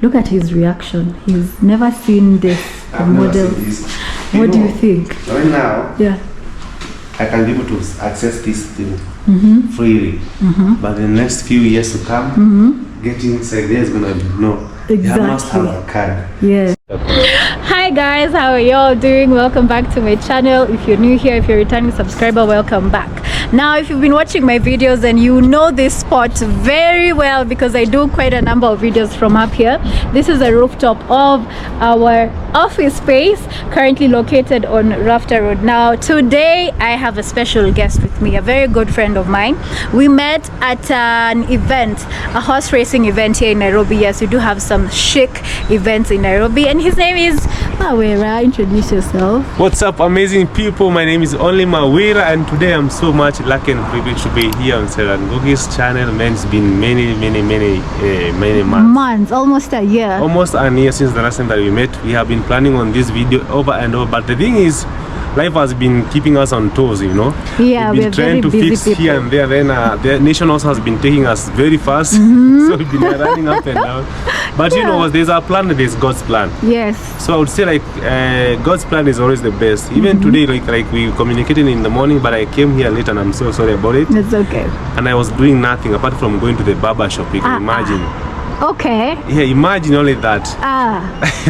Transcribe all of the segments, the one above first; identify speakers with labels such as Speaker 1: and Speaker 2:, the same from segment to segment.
Speaker 1: Look at his reaction. He's never seen this model. What do you think?
Speaker 2: Right now,
Speaker 1: yeah,
Speaker 2: I can be able to access this thing freely. But in the next few years to come, getting inside there is gonna be no.
Speaker 1: Exactly.
Speaker 2: You must have a card.
Speaker 1: Yeah. Hi guys, how are y'all doing? Welcome back to my channel. If you're new here, if you're a returning subscriber, welcome back. Now, if you've been watching my videos, then you know this spot very well because I do quite a number of videos from up here. This is a rooftop of our office space, currently located on Raphta Road. Now, today I have a special guest with me, a very good friend of mine. We met at an event, a horse racing event here in Nairobi. Yes, we do have some chic events in Nairobi, and his name is Mawera. Introduce yourself.
Speaker 3: What's up, amazing people? My name is only Mawera, and today I'm so much lucky and privileged to be here on Serangogi's channel. Man, it's been many months.
Speaker 1: Almost a year.
Speaker 3: Almost a year since the last time that we met. We have been planning on this video over and over, but the thing is, life has been keeping us on toes, you know.
Speaker 1: Yeah,
Speaker 3: we've been trying to fix people here and there. Then the nation also has been taking us very fast, so we've been running up and down. But you know, there's a plan, there's God's plan.
Speaker 1: Yes.
Speaker 3: So I would say like God's plan is always the best. Even today, like we communicated in the morning, but I came here late and I'm so sorry about it.
Speaker 1: It's okay.
Speaker 3: And I was doing nothing apart from going to the barber shop. You can imagine.
Speaker 1: Okay.
Speaker 3: Yeah, imagine only that.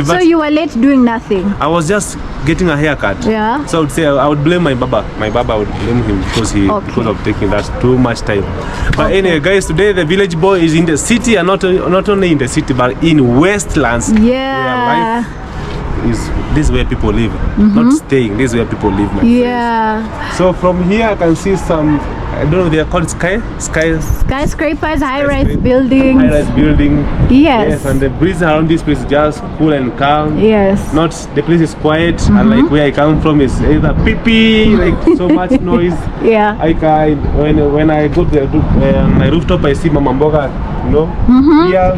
Speaker 1: So you were late doing nothing.
Speaker 3: I was just getting a haircut.
Speaker 1: Yeah. So
Speaker 3: I would say I would blame my barber. My barber, I would blame him because because of taking that too much time. But anyway, guys, today the village boy is in the city, and not only in the city but in Westlands.
Speaker 1: Yeah.
Speaker 3: Where life is, this is where people live, not staying. This is where people live, my friends. So from here I can see some, I don't know, they are called
Speaker 1: skyscrapers, high-rise buildings.
Speaker 3: High-rise building.
Speaker 1: Yes.
Speaker 3: And the breeze around this place is just cool and calm.
Speaker 1: Yes.
Speaker 3: Not the place is quiet, and like where I come from is either pee like so much noise.
Speaker 1: Yeah.
Speaker 3: When I go to my rooftop, I see Mama Mboga, you know.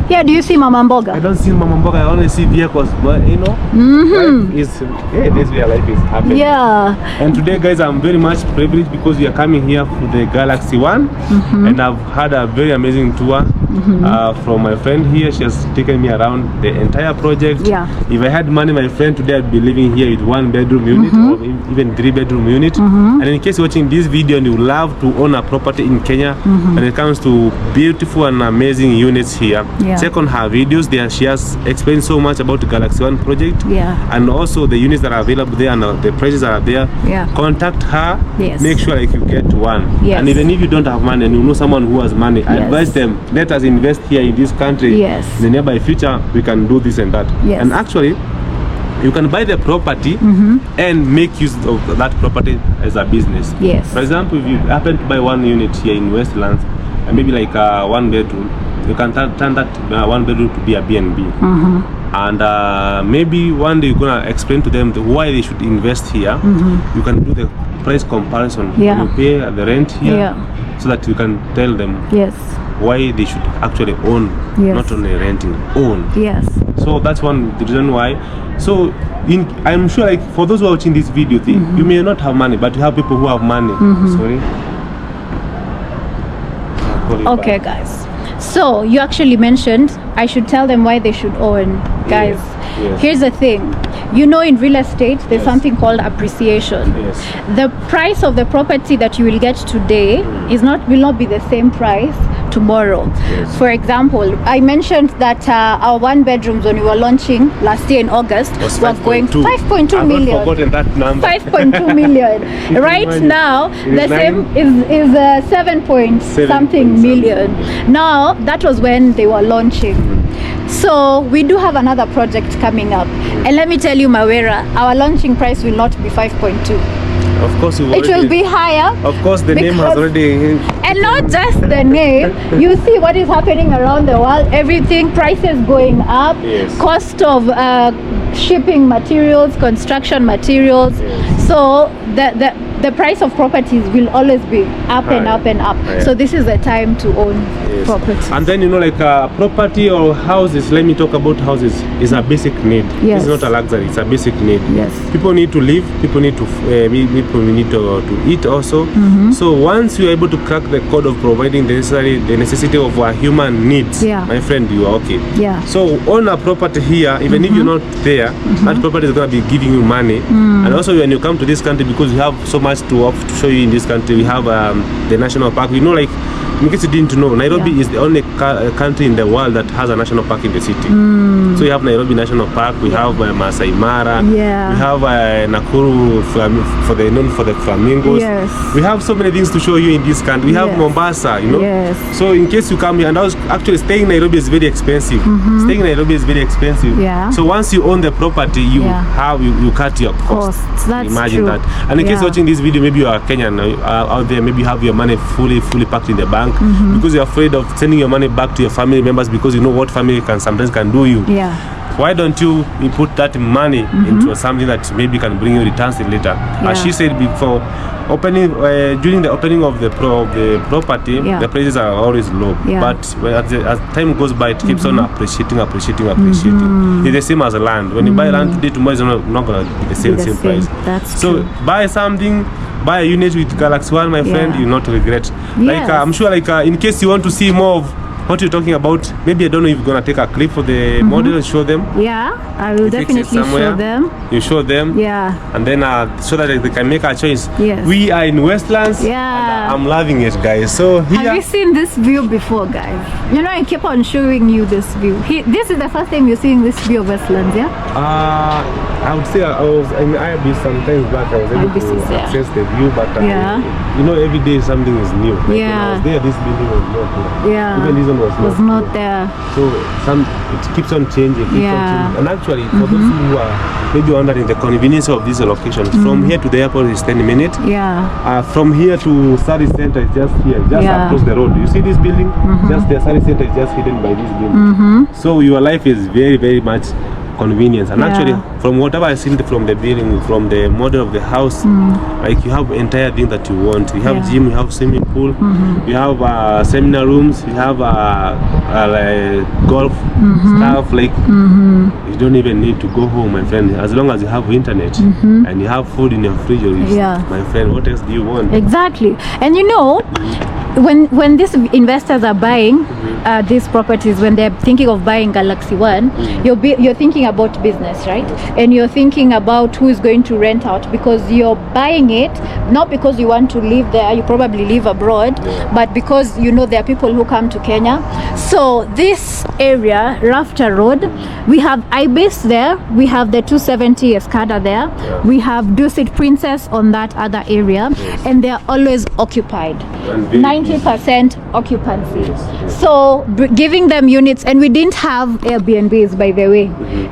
Speaker 1: Yeah. Do you see Mama Mboga?
Speaker 3: I don't see Mama Mboga. I only see vehicles, but you know, life is this where life is happening.
Speaker 1: Yeah.
Speaker 3: And today, guys, I'm very much privileged because we are coming here for the Galaxy One, and I've had a very amazing tour from my friend here. She has taken me around the entire project.
Speaker 1: Yeah.
Speaker 3: If I had money, my friend, today I'd be living here with 1-bedroom unit or even 3-bedroom unit. And in case you're watching this video and you love to own a property in Kenya, when it comes to beautiful and amazing units here, check on her videos. There she has explained so much about the Galaxy One project, and also the units that are available there and the prices that are there. Contact her. Make sure like you get one. And even if you don't have money and you know someone who has money, advise them, let us invest here in this country. In the nearby future we can do this and that. And actually you can buy the property and make use of that property as a business. For example, if you happen to buy one unit here in Westlands, and maybe like a 1-bedroom, you can turn that 1-bedroom to be a B&B. And maybe one day you're gonna explain to them why they should invest here. You can do the price comparison when you pay the rent here, so that you can tell them why they should actually own, not only renting, own. So that's the reason why. So I'm sure like for those who are watching this video, you may not have money, but you have people who have money. Sorry.
Speaker 1: Okay, guys. So you actually mentioned I should tell them why they should own. Guys, here's the thing. You know, in real estate there's something called appreciation. The price of the property that you will get today will not be the same price tomorrow. For example, I mentioned that our 1-bedrooms when we were launching last year in August were going 5.2 million. I've forgotten that number. 5.2 million. Right now the same is 7 point something million. Now that was when they were launching. So we do have another project coming up, and let me tell you, Mawera, our launching price will not be 5.2.
Speaker 3: Of course, it
Speaker 1: will be higher.
Speaker 3: Of course, the name has already.
Speaker 1: And not just the name. You see what is happening around the world. Everything, prices going up. Cost of shipping materials, construction materials. So the price of properties will always be up and up and up. So this is the time to own properties.
Speaker 3: And then, you know, like property or houses, let me talk about houses, is a basic need.
Speaker 1: Yes.
Speaker 3: It's not a luxury, it's a basic need.
Speaker 1: Yes.
Speaker 3: People need to live, people need to need to eat also. So once you're able to crack the code of providing the necessity of our human needs, my friend, you are okay.
Speaker 1: Yeah.
Speaker 3: So own a property here, even if you're not there, that property is going to be giving you money. And also when you come to this country, because we have so much to show you in this country, we have the national park. You know, like, in case you didn't know, Nairobi is the only country in the world that has a national park in the city. So we have Nairobi National Park, we have Masai Mara, we have Nakuru known for the flamingos.
Speaker 1: Yes.
Speaker 3: We have so many things to show you in this country. We have Mombasa, you know.
Speaker 1: Yes.
Speaker 3: So in case you come here, and actually staying in Nairobi is very expensive. Staying in Nairobi is very expensive.
Speaker 1: Yeah.
Speaker 3: So once you own the property, you cut your costs.
Speaker 1: That's
Speaker 3: Imagine
Speaker 1: true.
Speaker 3: that. And in case you're watching this video, maybe you are Kenyan out there, maybe you have your money fully packed in the bank because you're afraid of sending your money back to your family members because you know what family sometimes can do you.
Speaker 1: Yeah.
Speaker 3: Why don't you put that money into something that maybe can bring you returns later? As she said before, during the opening of the property, the prices are always low. But as time goes by, it keeps on appreciating. It's the same as land. When you buy land today, tomorrow is not going to be the same price.
Speaker 1: That's
Speaker 3: so
Speaker 1: true.
Speaker 3: buy something. Buy a unit with Galaxy One, my friend. You will not regret. Like I'm sure, like in case you want to see more of what you're talking about, maybe I don't know if you're gonna take a clip for the model and show them.
Speaker 1: Yeah, I will definitely show them.
Speaker 3: You show them.
Speaker 1: Yeah.
Speaker 3: And then so that they can make a choice.
Speaker 1: Yes.
Speaker 3: We are in Westlands.
Speaker 1: Yeah.
Speaker 3: And I'm loving it, guys. So here.
Speaker 1: Have you seen this view before, guys? You know, I keep on showing you this view. This is the first time you're seeing this view of Westlands, yeah?
Speaker 3: I would say I was in IRB sometimes back. I was able to access the view, but you know, every day something is new. Like when I was there, this building was not there.
Speaker 1: Yeah.
Speaker 3: Even this one was
Speaker 1: not there.
Speaker 3: So it keeps on changing. And actually, for those who are maybe wondering the convenience of this location, from here to the airport is 10 minutes.
Speaker 1: Yeah.
Speaker 3: From here to Sari Center is just here, across the road. You see this building? Just the Sari Center is just hidden by this building. So your life is very, very much convenience. And actually, from whatever I've seen from the building, from the model of the house, like you have entire thing that you want. You have gym, you have swimming pool, you have seminar rooms, you have golf stuff. Like you don't even need to go home, my friend. As long as you have internet and you have food in your fridge, my friend, what else do you want?
Speaker 1: Exactly. And you know, when these investors are buying these properties, when they're thinking of buying Galaxy One, you're thinking about business, right? And you're thinking about who is going to rent out, because you're buying it not because you want to live there, you probably live abroad, but because you know there are people who come to Kenya. So this area, Raphta Road, we have Ibis there, we have the 270 Escada there, we have Dusit Princess on that other area, and they're always occupied. 90% occupancy. So giving them units, and we didn't have Airbnbs, by the way,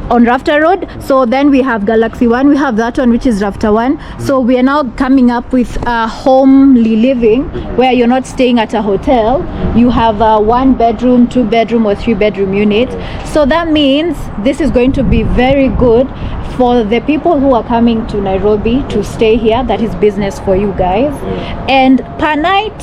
Speaker 1: on Raphta Road. So then we have Galaxy One, we have that one which is Raphta One. So we are now coming up with a homely living where you're not staying at a hotel. You have a 1-bedroom, 2-bedroom or 3-bedroom unit. So that means this is going to be very good for the people who are coming to Nairobi to stay here. That is business for you guys. And per night,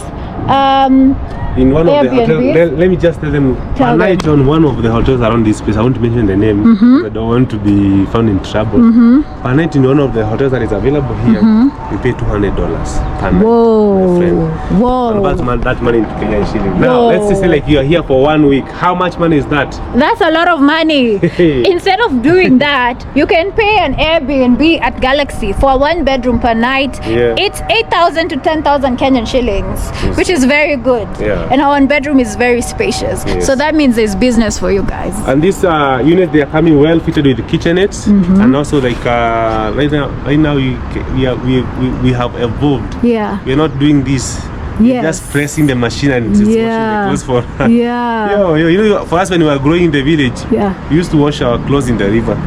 Speaker 3: in one of the
Speaker 1: Airbnb.
Speaker 3: hotels, let me just tell them, per night on one of the hotels around this place, I won't mention the name, I don't want to be found in trouble. Per night in one of the hotels that is available here, you pay $200 per night.
Speaker 1: Whoa.
Speaker 3: My friend.
Speaker 1: Whoa.
Speaker 3: And that money into Kenyan shilling. Now, let's just say like you are here for 1 week. How much money is that?
Speaker 1: That's a lot of money. Instead of doing that, you can pay an Airbnb at Galaxy for a 1-bedroom per night. It's 8,000 to 10,000 Kenyan shillings, which is very good. And our 1-bedroom is very spacious. So that means there's business for you guys.
Speaker 3: And this unit, they are coming well fitted with kitchenettes, and also like right now we have evolved. We're not doing this. We're just pressing the machine and just washing the clothes for you know, for us when we were growing in the village, we used to wash our clothes in the river.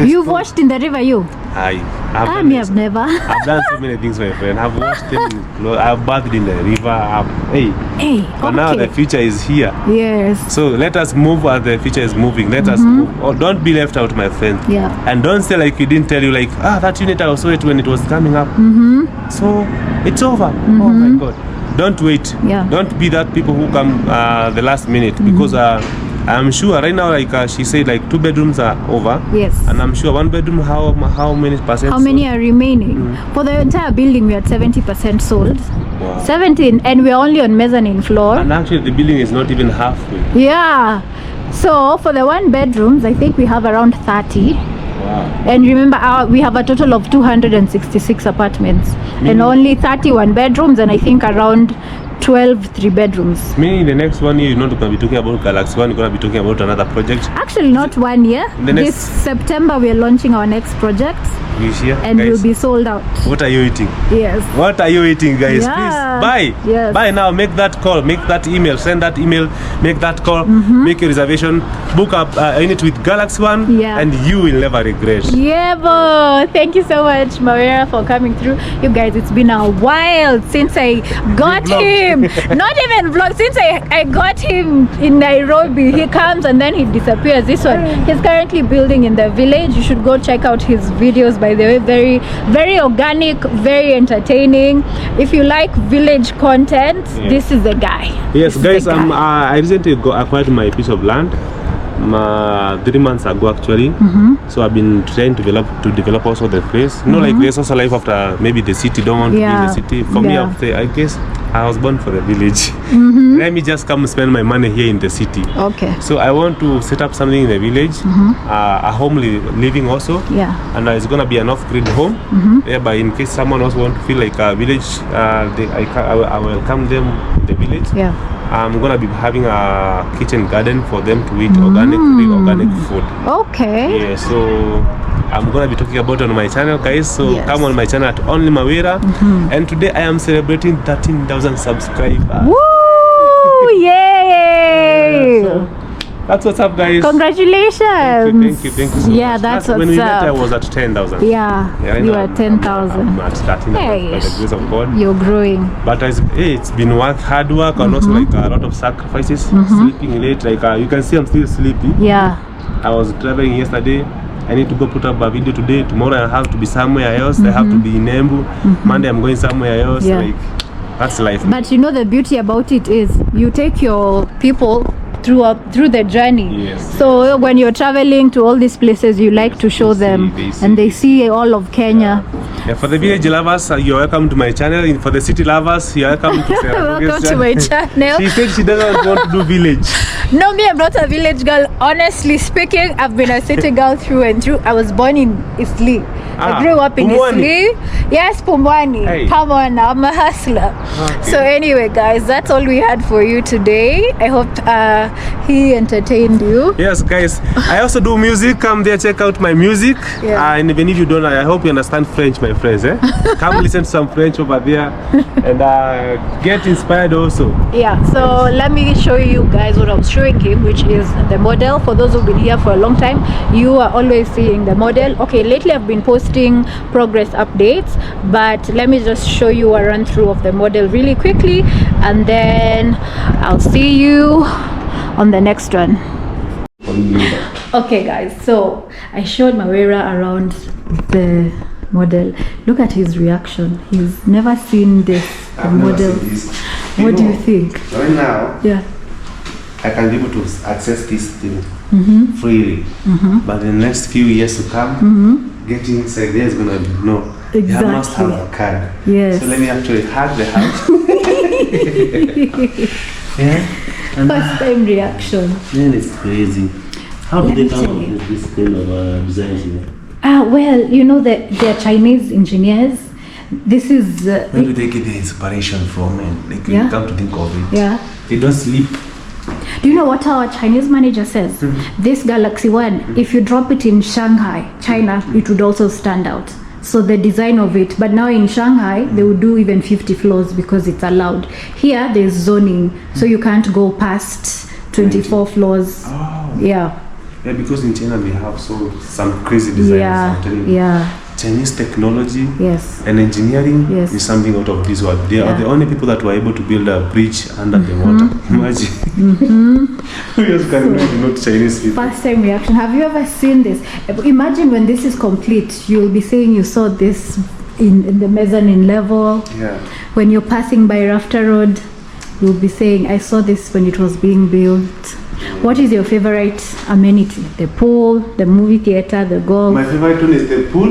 Speaker 1: You've washed in the river, you?
Speaker 3: I've
Speaker 1: never.
Speaker 3: I've done so many things, my friend. I've washed them in clothes, I've bathed in the river. But now the future is here. So let us move as the future is moving. Let us move. Oh, don't be left out, my friend. And don't say like we didn't tell you, like, that unit I saw it when it was coming up. So it's over. Oh my God. don't wait.
Speaker 1: Yeah.
Speaker 3: Don't be that people who come the last minute, because I'm sure right now, like she said, like 2 bedrooms are over.
Speaker 1: Yes.
Speaker 3: And I'm sure 1 bedroom, how many percent?
Speaker 1: How many are remaining? For the entire building, we are at 70% sold.
Speaker 3: Wow.
Speaker 1: 17, and we're only on mezzanine floor.
Speaker 3: And actually, the building is not even halfway.
Speaker 1: Yeah. So for the 1 bedrooms, I think we have around 30.
Speaker 3: Wow.
Speaker 1: And remember, we have a total of 266 apartments, and only 31 bedrooms, and I think around 12 3 bedrooms.
Speaker 3: Meaning the next 1 year, you're not going to be talking about Galaxy 1, you're going to be talking about another project.
Speaker 1: Actually, not 1 year. This September, we're launching our next project.
Speaker 3: This year,
Speaker 1: and
Speaker 3: guys,
Speaker 1: we'll be sold out.
Speaker 3: What are you eating?
Speaker 1: Yes.
Speaker 3: What are you eating, guys?
Speaker 1: Yeah.
Speaker 3: Please buy.
Speaker 1: Yes.
Speaker 3: Buy now. Make that call. Make that email. Send that email. Make that call. Make your reservation. Book up unit with Galaxy One.
Speaker 1: Yeah.
Speaker 3: And you will never regret.
Speaker 1: Yeah, bo. Thank you so much, Maria, for coming through. You guys, it's been a while since I got him. Not even vlog. Since I got him in Nairobi. He comes and then he disappears. This one, he's currently building in the village. You should go check out his videos, by the way. Very organic, very entertaining. If you like village content, this is the guy.
Speaker 3: Yes, guys, I recently acquired my piece of land 3 months ago, actually. So I've been trying to develop also the place. You know, like there's also life after maybe the city. Don't want to be in the city. For me, I guess I was born for the village. Let me just come spend my money here in the city.
Speaker 1: Okay.
Speaker 3: So I want to set up something in the village, a homely living also.
Speaker 1: Yeah.
Speaker 3: And it's gonna be an off-grid home. But in case someone else want to feel like a village, I welcome them in the village.
Speaker 1: Yeah.
Speaker 3: I'm gonna be having a kitchen garden for them to eat real organic food.
Speaker 1: Okay.
Speaker 3: Yeah. So I'm gonna be talking about it on my channel, guys. So come on my channel at Only Mawira. And today I am celebrating 13,000 subscribers.
Speaker 1: Woo! Yay!
Speaker 3: So that's what's up, guys.
Speaker 1: Congratulations.
Speaker 3: Thank you so
Speaker 1: yeah,
Speaker 3: much.
Speaker 1: that's what's
Speaker 3: when we met,
Speaker 1: up.
Speaker 3: I was at 10,000.
Speaker 1: Yeah,
Speaker 3: right
Speaker 1: you
Speaker 3: now
Speaker 1: are 10,000.
Speaker 3: I'm at 13,000 by the grace of God.
Speaker 1: You're growing.
Speaker 3: But it's been hard work, and also like a lot of sacrifices. Sleeping late, like you can see I'm still sleepy.
Speaker 1: Yeah.
Speaker 3: I was traveling yesterday. I need to go put up a video today. Tomorrow I have to be somewhere else. I have to be in Embu. Monday I'm going somewhere else.
Speaker 1: Yeah.
Speaker 3: Like that's life.
Speaker 1: But you know, the beauty about it is you take your people through the journey.
Speaker 3: Yes.
Speaker 1: So when you're traveling to all these places, you like to show them, and they see all of Kenya.
Speaker 3: Yeah, for the village lovers, you're welcome to my channel. For the city lovers, you're welcome to
Speaker 1: Welcome to my channel.
Speaker 3: She said she doesn't want to do village.
Speaker 1: No, me, I'm not a village girl. Honestly speaking, I've been a city girl through and through. I was born in Isli. I grew up in Isli. Yes, Pumwani.
Speaker 3: Hey.
Speaker 1: Come on, I'm a hustler.
Speaker 3: Okay.
Speaker 1: So anyway, guys, that's all we had for you today. I hope he entertained you.
Speaker 3: Yes, guys. I also do music. Come there, check out my music.
Speaker 1: Yeah.
Speaker 3: And even if you don't, I hope you understand French, my friends. Come listen to some French over there and get inspired also.
Speaker 1: Yeah, so let me show you guys what I was showing him, which is the model. For those who've been here for a long time, you are always seeing the model. Okay, lately I've been posting progress updates, but let me just show you a run through of the model really quickly, and then I'll see you on the next one. Okay guys, so I showed Mawira around the model. Look at his reaction. He's never seen this model. What do you think?
Speaker 2: Right now,
Speaker 1: Yeah.
Speaker 2: I can be able to access this thing freely. But in the next few years to come, getting inside there is going to be no. You must have a card.
Speaker 1: Yes.
Speaker 2: So let me actually hack the house. Yeah. And
Speaker 1: First time reaction.
Speaker 2: then it's crazy. How
Speaker 1: Let
Speaker 2: did
Speaker 1: me
Speaker 2: they come
Speaker 1: tell
Speaker 2: up
Speaker 1: you.
Speaker 2: with this kind of designs here?
Speaker 1: Well, you know that they're Chinese engineers. This is
Speaker 2: Where do they get the inspiration from? And like
Speaker 1: Yeah.
Speaker 2: you come to think of it.
Speaker 1: yeah.
Speaker 2: They don't sleep.
Speaker 1: Do you know what our Chinese manager says? This Galaxy One, if you drop it in Shanghai, China, it would also stand out. So the design of it, but now in Shanghai, they would do even 50 floors because it's allowed. Here, there's zoning, so you can't go past 24 floors.
Speaker 2: Oh.
Speaker 1: Yeah.
Speaker 2: Yeah, because in China we have some crazy designs. I'm telling you.
Speaker 1: Yeah.
Speaker 2: Chinese technology
Speaker 1: Yes.
Speaker 2: and engineering
Speaker 1: Yes.
Speaker 2: is something out of this world. They are the only people that were able to build a bridge under the water. Imagine. We just can not Chinese people.
Speaker 1: First time reaction. Have you ever seen this? Imagine when this is complete, you'll be saying you saw this in the mezzanine level.
Speaker 2: Yeah.
Speaker 1: When you're passing by Raphta Road, you'll be saying, I saw this when it was being built. What is your favorite amenity? The pool, the movie theater, the golf?
Speaker 2: My favorite one is the pool.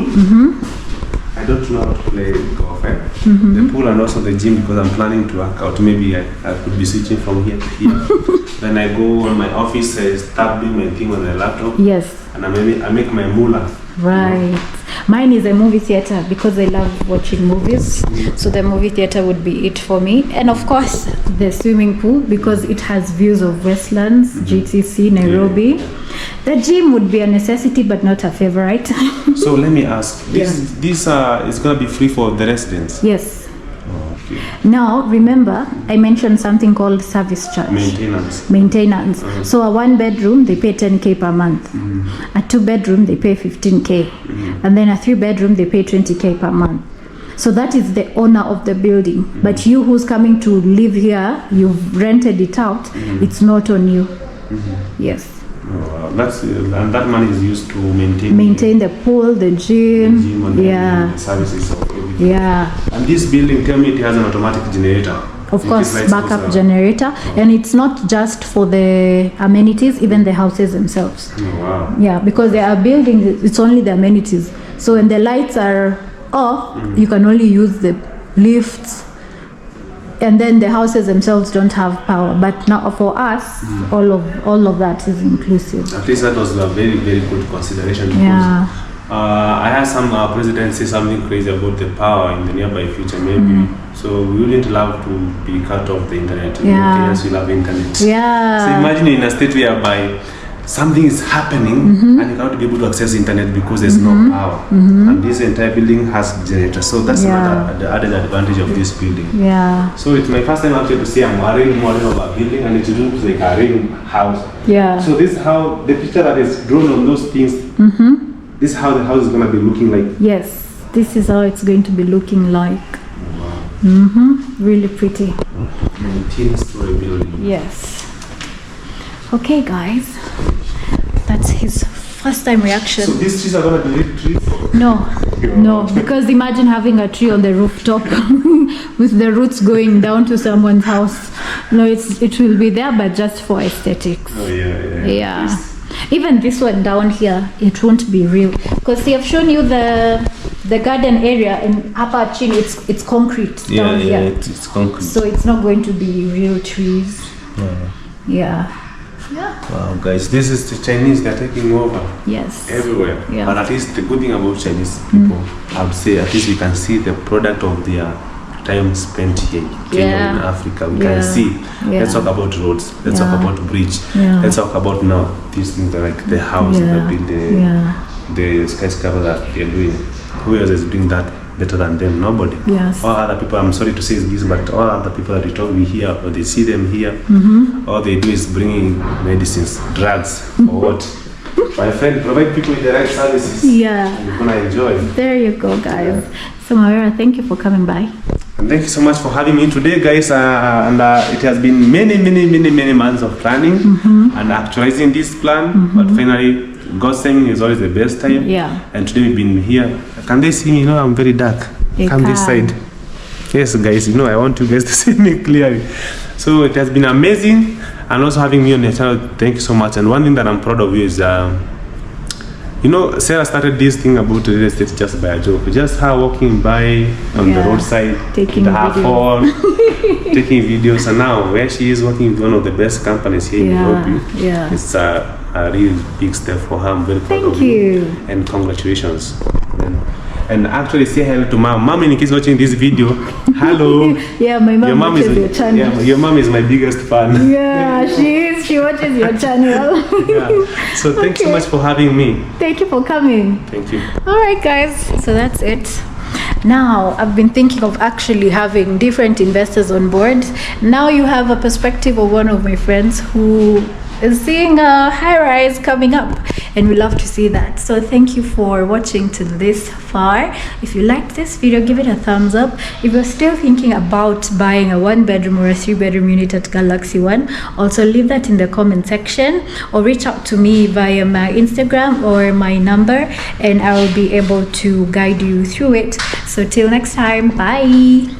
Speaker 2: I don't know how to play golf. The pool and also the gym, because I'm planning to work out. Maybe I could be switching from here to here. Then I go on my office, I start doing my thing on the laptop.
Speaker 1: Yes.
Speaker 2: And I make my moolah.
Speaker 1: Right. Mine is a movie theater because I love watching movies. So the movie theater would be it for me. And of course, the swimming pool because it has views of Westlands, GTC, Nairobi. The gym would be a necessity but not a favorite.
Speaker 3: So let me ask, this is going to be free for the residents?
Speaker 1: Yes.
Speaker 3: Oh, okay.
Speaker 1: Now, remember, I mentioned something called service charge. Maintenance. So a 1-bedroom, they pay 10K per month. A 2-bedroom, they pay 15K. And then a 3-bedroom, they pay 20K per month. So that is the owner of the building. But you who's coming to live here, you've rented it out, it's not on you. Yes.
Speaker 3: And that money is used to
Speaker 1: maintain the pool, the gym,
Speaker 3: and the services of everything.
Speaker 1: Yeah.
Speaker 3: And this building, tell me, it has an automatic generator.
Speaker 1: Of course, backup generator, and it's not just for the amenities, even the houses themselves.
Speaker 3: Oh, wow.
Speaker 1: Yeah, because there are buildings, it's only the amenities. So when the lights are off, you can only use the lifts, and then the houses themselves don't have power. But now for us, all of that is inclusive.
Speaker 3: At least that was a very, very good consideration.
Speaker 1: Yeah.
Speaker 3: I had some president say something crazy about the power in the nearby future, maybe. So we wouldn't love to be cut off the internet.
Speaker 1: Yeah.
Speaker 3: Kenyans will have internet.
Speaker 1: Yeah.
Speaker 3: So imagine in a state whereby something is happening and you cannot be able to access internet because there's no power. And this entire building has generators. So that's the added advantage of this building.
Speaker 1: Yeah.
Speaker 3: So it's my first time actually to see a marine model of a building, and it looks like a real house.
Speaker 1: Yeah.
Speaker 3: So this is how the picture that is drawn on those things. This is how the house is going to be looking like.
Speaker 1: Yes, this is how it's going to be looking like. Really pretty.
Speaker 3: 19-story building.
Speaker 1: Yes. Okay, guys, that's his first time reaction.
Speaker 3: So these trees are going to be lit trees?
Speaker 1: No, because imagine having a tree on the rooftop with the roots going down to someone's house. No, it will be there, but just for aesthetics.
Speaker 3: Oh yeah.
Speaker 1: Yeah. Even this one down here, it won't be real because I've shown you the garden area in Upper Chin. It's concrete down here.
Speaker 3: It's concrete.
Speaker 1: So it's not going to be real trees. Yeah.
Speaker 3: Wow, guys, this is the Chinese. They're taking over.
Speaker 1: Yes.
Speaker 3: Everywhere.
Speaker 1: Yeah.
Speaker 3: But at least the good thing about Chinese people, I would say, at least we can see the product of their time spent here in Kenya, in Africa. We can see. Let's talk about roads. Let's talk about bridge. Let's talk about now these things like the house, the skyscraper that they're doing. Who else is doing that better than them? Nobody.
Speaker 1: Yes.
Speaker 3: All other people, I'm sorry to say this, but all other people that we talk we hear or they see them here, all they do is bringing medicines, drugs, or what? My friend, provide people with the right services.
Speaker 1: Yeah.
Speaker 3: And you're gonna enjoy.
Speaker 1: There you go, guys. So Mawera, thank you for coming by.
Speaker 3: And thank you so much for having me today, guys. And it has been many months of planning and actualizing this plan. But finally, God's timing is always the best time.
Speaker 1: Yeah.
Speaker 3: And today we've been here. Can they see me? You know, I'm very dark. Come this side. Yes, guys. You know, I want you guys to see me clearly. So it has been amazing, and also having me on the channel. Thank you so much. And one thing that I'm proud of you is, you know, Sarah started this thing about real estate just by a joke. Just her walking by on the roadside,
Speaker 1: taking
Speaker 3: her phone, taking videos, and now where she is working with one of the best companies here in Nairobi.
Speaker 1: Yeah.
Speaker 3: It's a real big step for her. I'm very proud of you. And congratulations. And actually say hello to mom. Mom, in case watching this video, hello.
Speaker 1: Yeah, my mom watches your channel.
Speaker 3: Yeah, your mom is my biggest fan.
Speaker 1: Yeah, she is. She watches your channel.
Speaker 3: So thanks so much for having me.
Speaker 1: Thank you for coming.
Speaker 3: Thank you.
Speaker 1: All right, guys. So that's it. Now, I've been thinking of actually having different investors on board. Now you have a perspective of one of my friends who is seeing a high rise coming up, and we love to see that. So thank you for watching to this far. If you liked this video, give it a thumbs up. If you're still thinking about buying a 1-bedroom or a 3-bedroom unit at Galaxy One, also leave that in the comment section, or reach out to me via my Instagram or my number, and I will be able to guide you through it. So till next time, bye.